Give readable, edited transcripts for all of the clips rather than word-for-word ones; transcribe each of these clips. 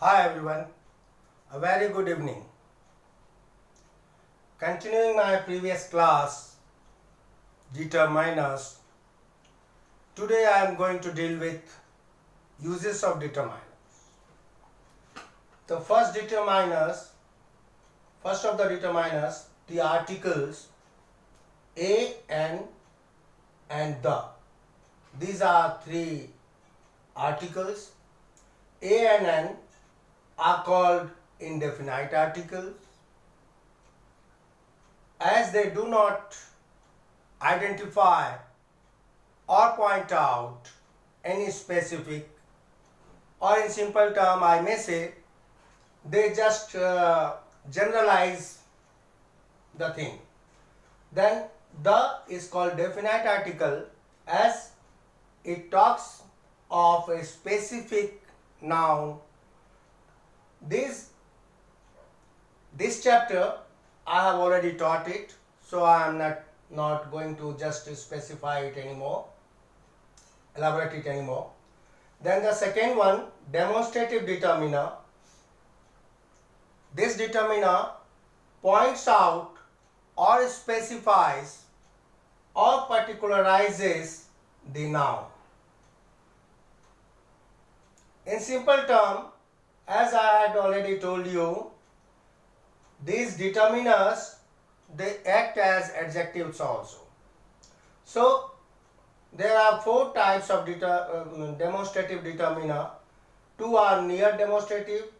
Hi everyone, a very good evening. Continuing my previous class, determiners, today I am going to deal with uses of determiners. The first of the determiners, the articles a, an and the. These are three articles. A and n are called indefinite articles as they do not identify or point out any specific, or in simple term I may say they just generalize the thing. Then the is called definite article as it talks of a specific noun. This chapter I have already taught it, so I am not going to just specify it anymore, elaborate it anymore. Then the second one, demonstrative determiner. This determiner points out or specifies or particularizes the noun. In simple term, as I had already told you, these determiners, they act as adjectives also. So there are four types of demonstrative determiner. Two are near demonstrative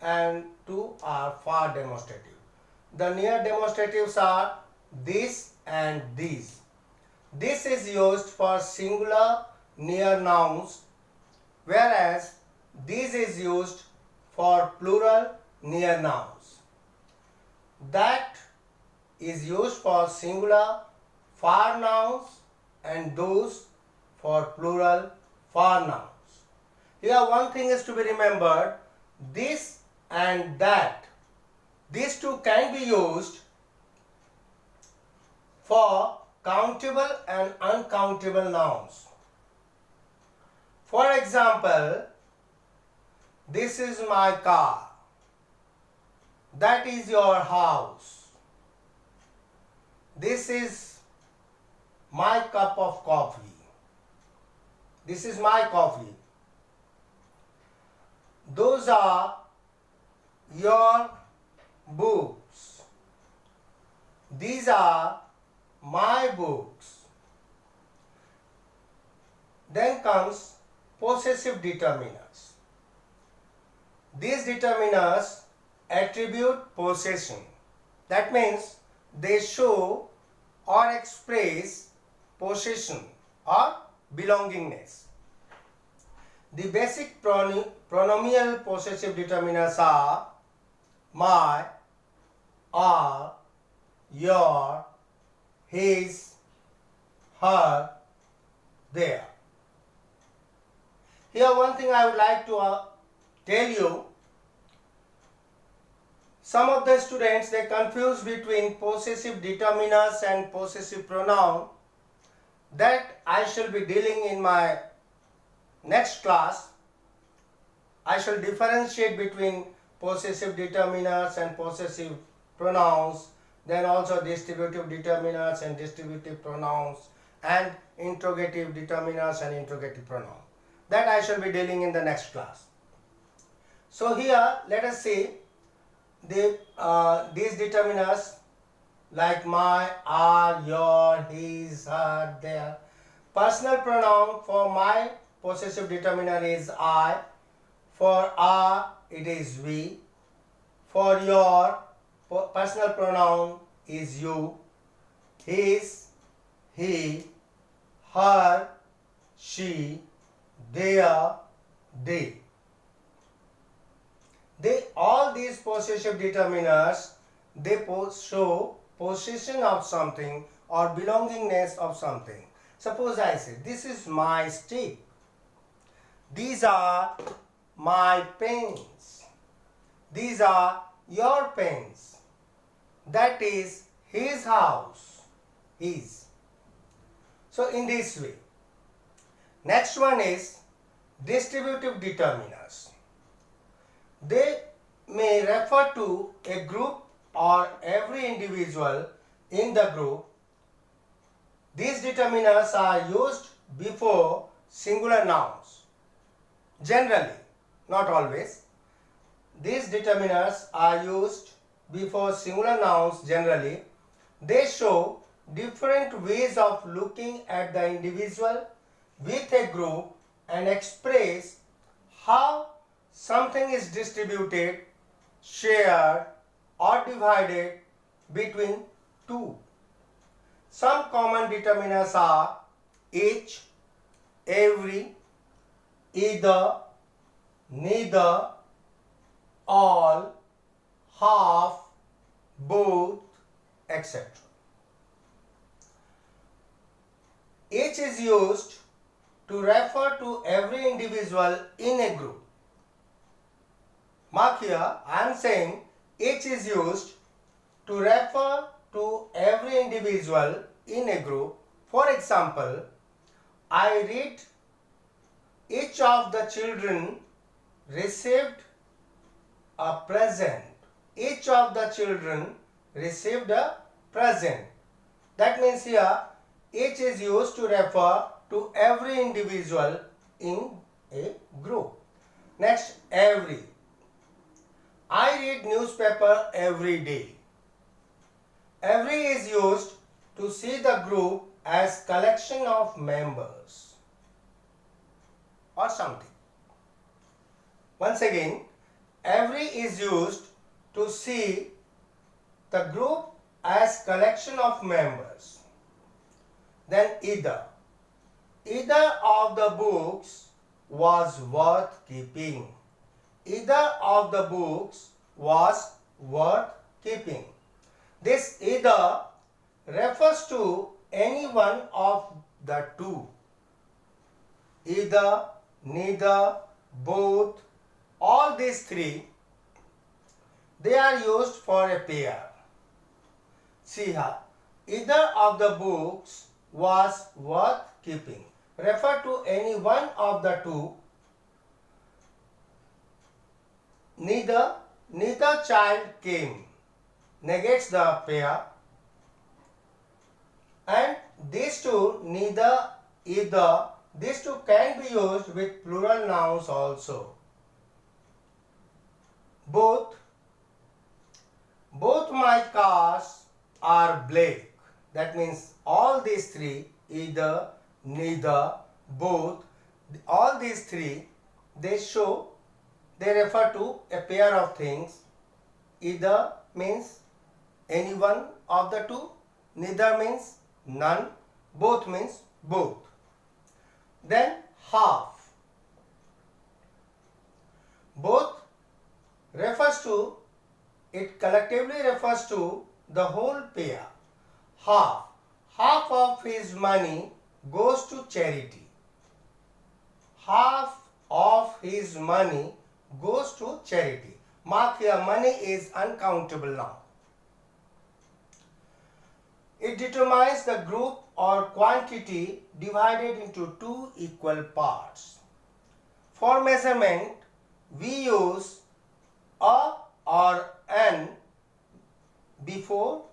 and two are far demonstrative. The near demonstratives are this and these. This is used for singular near nouns, whereas this is used for plural near nouns. That is used for singular far nouns and those for plural far nouns. Here one thing is to be remembered, this and that. These two can be used for countable and uncountable nouns. For example, this is my car. That is your house. This is my cup of coffee. This is my coffee. Those are your books. These are my books. Then comes possessive determiners. These determiners attribute possession. That means they show or express possession or belongingness. The basic pronominal possessive determiners are my, our, your, his, her, their. Here one thing I would like to tell you, some of the students, they confuse between possessive determiners and possessive pronoun. That I shall be dealing in my next class. I shall differentiate between possessive determiners and possessive pronouns, then also distributive determiners and distributive pronouns, and interrogative determiners and interrogative pronouns. That I shall be dealing in the next class. So here let us see these determiners like my, our, your, his, her, their. Personal pronoun for my possessive determiner is I. For our it is we. For your personal pronoun is you. His, he, her, she, their, they. All these possessive determiners, they show possession of something or belongingness of something. Suppose I say, this is my stick. These are my pens. These are your pens. That is his house. His. So in this way. Next one is distributive determiners. They may refer to a group or every individual in the group. These determiners are used before singular nouns. Generally, not always. These determiners are used before singular nouns generally. They show different ways of looking at the individual with a group and express how something is distributed, shared, or divided between two. Some common determiners are each, every, either, neither, all, half, both, etc. Each is used to refer to every individual in a group. Mark here, I am saying each is used to refer to every individual in a group. For example, I read each of the children received a present. Each of the children received a present. That means here each is used to refer to every individual in a group. Next, every. I read newspaper every day. Every is used to see the group as collection of members or something. Once again, every is used to see the group as collection of members. Then either. Either of the books was worth keeping. Either of the books was worth keeping. This either refers to any one of the two. Either, neither, both, all these three, they are used for a pair. See here, either of the books was worth keeping. Refer to any one of the two. Neither child came negates the pair, and these two, neither, either, these two can be used with plural nouns also. Both my cars are black. That means all these three, either, neither, both, all these three, they refer to a pair of things. Either means any one of the two, neither means none, both means both. Then half. Both refers to, it collectively refers to the whole pair. Half of his money goes to charity. Half of his money goes to charity. Mark here, money is uncountable now. It determines the group or quantity divided into two equal parts. For measurement, we use a or an before,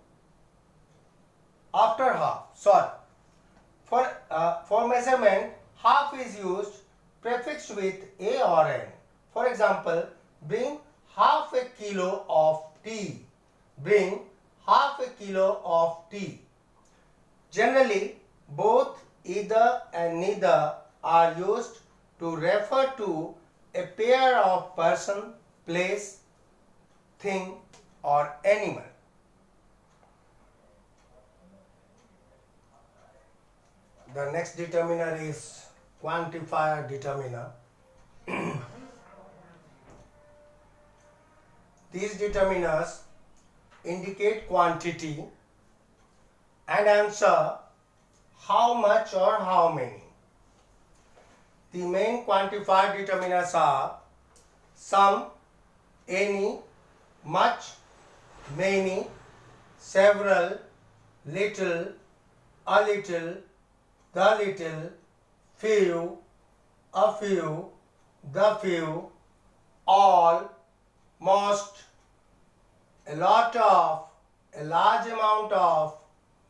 after half. Sorry. For measurement, half is used prefixed with a or an. For example, bring half a kilo of tea. Bring half a kilo of tea. Generally, both either and neither are used to refer to a pair of person, place, thing, or animal. The next determiner is quantifier determiner. These determiners indicate quantity and answer how much or how many. The main quantifier determiners are some, any, much, many, several, little, a little, the little, few, a few, the few, all, most, a lot of, a large amount of,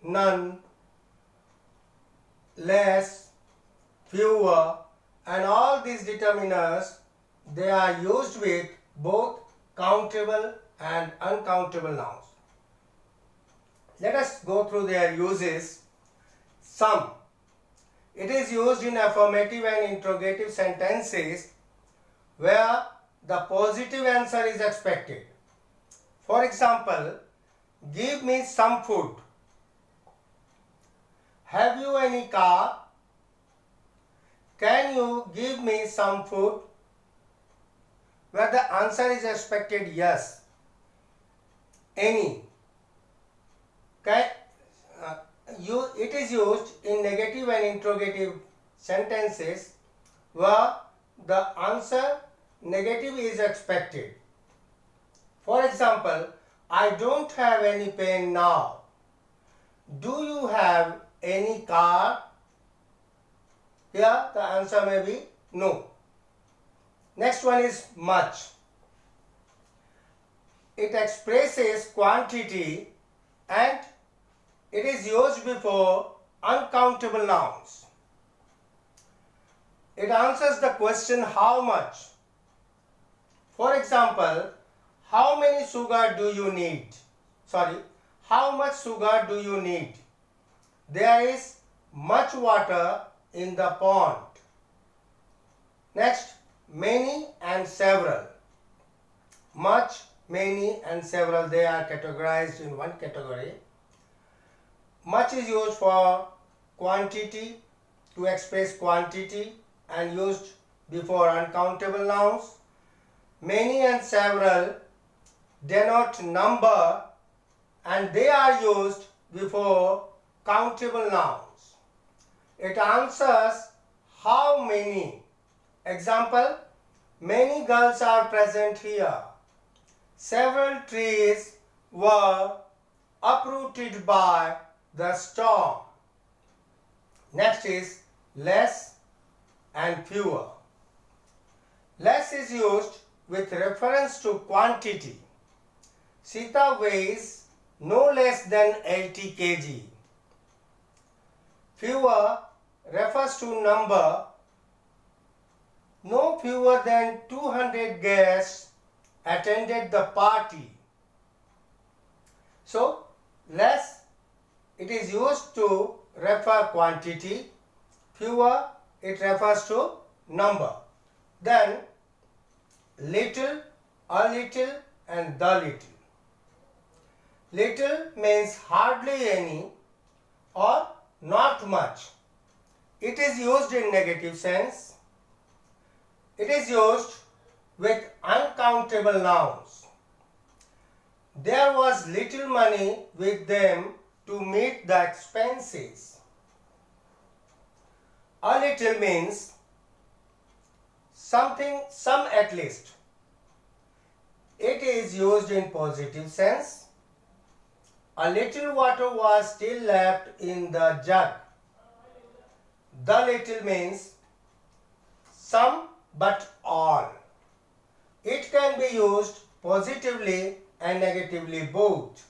none, less, fewer, and all these determiners, they are used with both countable and uncountable nouns. Let us go through their uses. Some. It is used in affirmative and interrogative sentences where the positive answer is expected. For example, give me some food. Have you any car? Can you give me some food? Where the answer is expected yes. Any. It is used in negative and interrogative sentences where the answer negative is expected. For example, I don't have any pen now. Do you have any car? Here the answer may be no. Next one is much. It expresses quantity and it is used before uncountable nouns. It answers the question how much. For example, how many sugar do you need? How much sugar do you need? There is much water in the pond. Next, many and several. Much, many and several, they are categorized in one category. Much is used for quantity, to express quantity and used before uncountable nouns. Many and several denote number and they are used before countable nouns. It answers how many. Example, many girls are present here. Several trees were uprooted by the storm. Next is less and fewer. Less is used with reference to quantity. Sita weighs no less than 80 kg. Fewer refers to number. No fewer than 200 guests attended the party. So, less, it is used to refer quantity. Fewer, it refers to number. Then, little, a little and the little. Little means hardly any or not much. It is used in negative sense. It is used with uncountable nouns. There was little money with them to meet the expenses. A little means something, some at least. It is used in positive sense. A little water was still left in the jug. The little means some but all. It can be used positively and negatively both.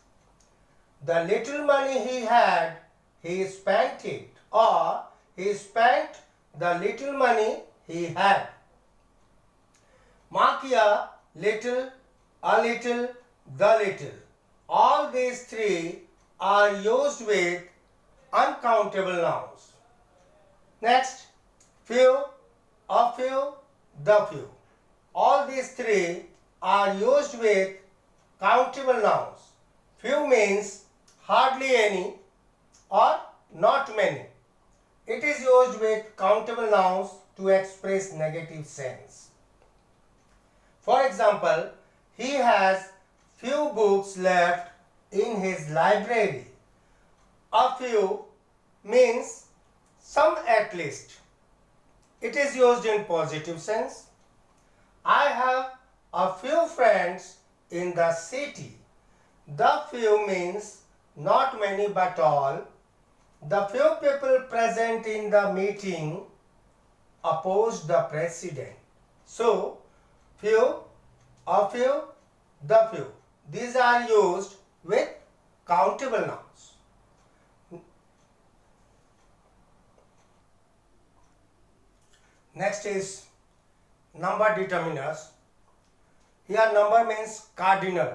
The little money he had, he spent it, or he spent the little money he had. Mark here, little, a little, the little. All these three are used with uncountable nouns. Next, few, a few, the few. All these three are used with countable nouns. Few means hardly any or not many. It is used with countable nouns to express negative sense. For example, he has few books left in his library. A few means some at least. It is used in positive sense. I have a few friends in the city. The few means not many but all. The few people present in the meeting opposed the president. So, few, a few, the few. These are used with countable nouns. Next is number determiners. Here number means cardinal.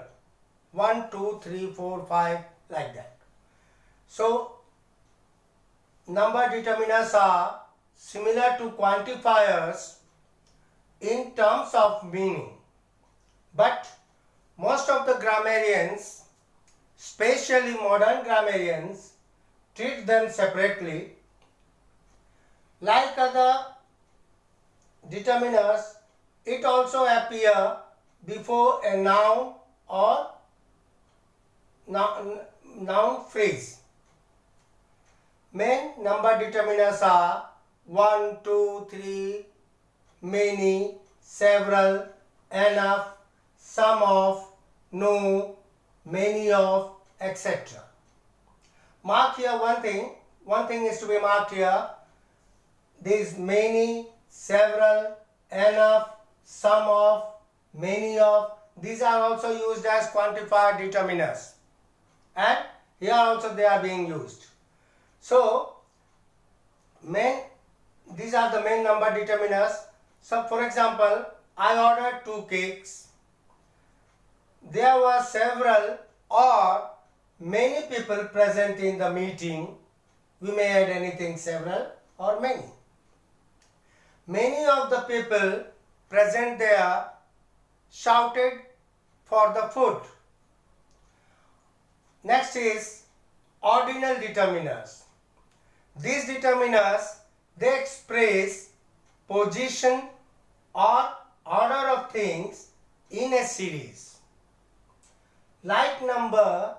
1, 2, 3, 4, 5 like that. So number determiners are similar to quantifiers in terms of meaning, but most of the grammarians, especially modern grammarians, treat them separately. Like other determiners, it also appears before a noun or noun phrase. Main number determiners are 1, 2, 3, many, several, enough, some of, no, many of, etc. Mark here one thing is to be marked here. These many, several, enough, some of, many of, these are also used as quantifier determiners, and here also they are being used. So these are the main number determiners. So for example, I ordered 2 cakes. There were several or many people present in the meeting. We may add anything, several or many. Many of the people present there shouted for the food. Next is ordinal determiners. These determiners, they express position or order of things in a series. Like number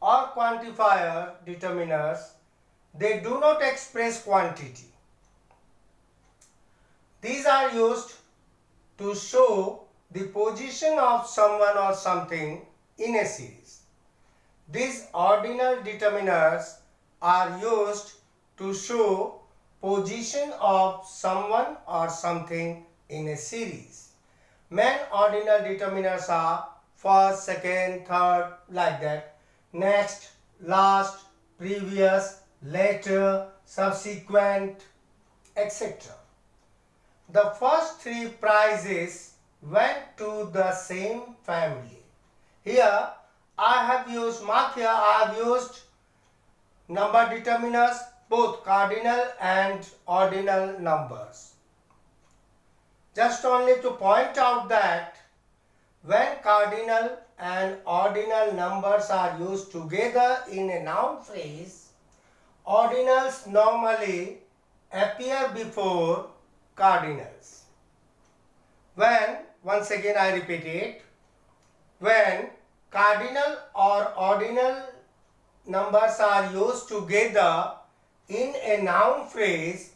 or quantifier determiners, they do not express quantity. These are used to show the position of someone or something in a series. These ordinal determiners are used to show position of someone or something in a series. Main ordinal determiners are first, second, third, like that. Next, last, previous, later, subsequent, etc. The first 3 prizes went to the same family. Here I have used, mark here, I have used number determiners, both cardinal and ordinal numbers. Just only to point out that when cardinal and ordinal numbers are used together in a noun phrase, ordinals normally appear before cardinals. When, once again I repeat it, when cardinal or ordinal numbers are used together in a noun phrase,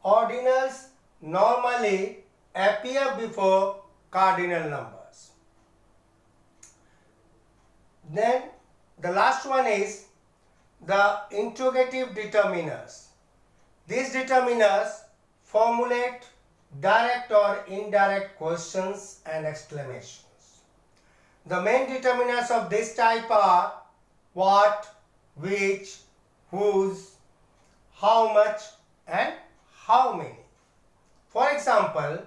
ordinals normally appear before cardinal numbers. Then the last one is the interrogative determiners. These determiners formulate direct or indirect questions and exclamations. The main determiners of this type are what, which, whose, how much and how many. For example,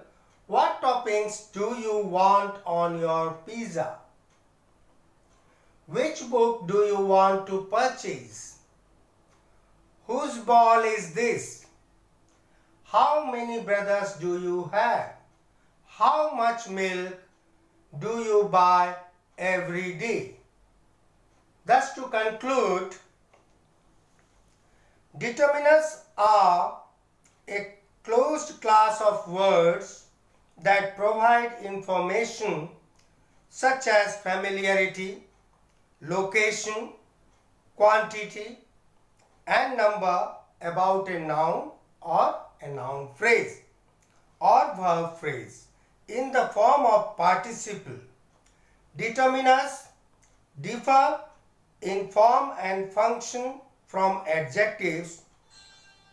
what toppings do you want on your pizza? Which book do you want to purchase? Whose ball is this? How many brothers do you have? How much milk do you buy every day? Thus, to conclude, determiners are a closed class of words that provide information such as familiarity, location, quantity, and number about a noun or a noun phrase or verb phrase in the form of participle. Determiners differ in form and function from adjectives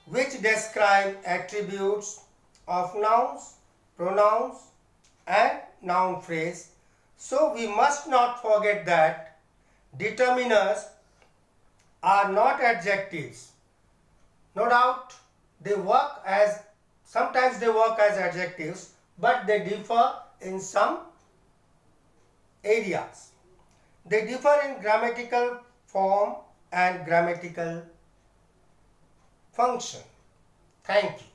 which describe attributes of nouns, pronouns, and noun phrase So we must not forget that determiners are not adjectives. No doubt they work as, sometimes they work as adjectives, but they differ in some areas. They differ in grammatical form and grammatical function. Thank you.